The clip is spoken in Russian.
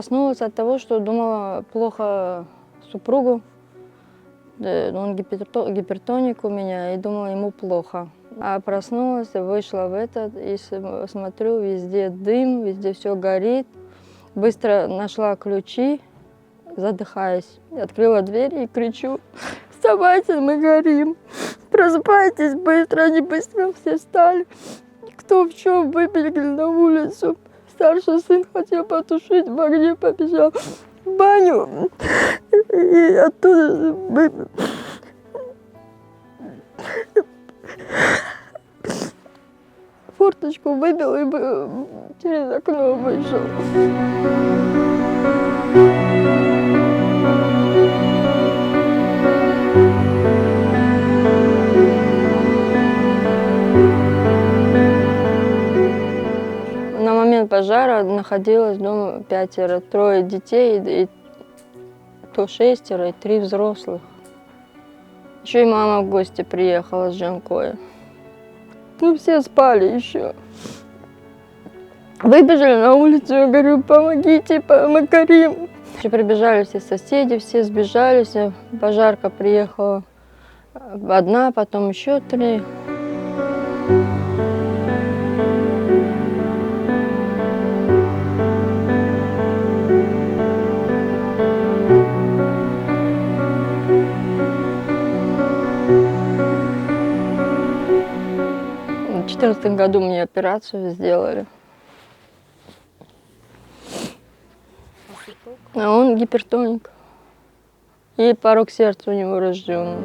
проснулась от того, что думала плохо супругу. Он гипертоник у меня, и думала, ему плохо. А проснулась, вышла в этот, и смотрю, везде дым, везде все горит. Быстро нашла ключи, задыхаясь. Открыла дверь и кричу: вставайте, мы горим. Просыпайтесь быстро, они быстро все встали. Кто в чем, выбегли на улицу. Старший сын хотел потушить, в огне побежал в баню. И оттуда форточку выбил и через окно вышел. На момент пожара находилось дома 3 детей, и то 6, и 3 взрослых. Еще и мама в гости приехала с Джанкоя. Мы все спали еще. Выбежали на улицу, я говорю: помогите, мы горим. Еще прибежали все соседи, все сбежались. Пожарка приехала одна, потом еще 3. В 2014 году мне операцию сделали. А он гипертоник. И порок сердца у него рожденный.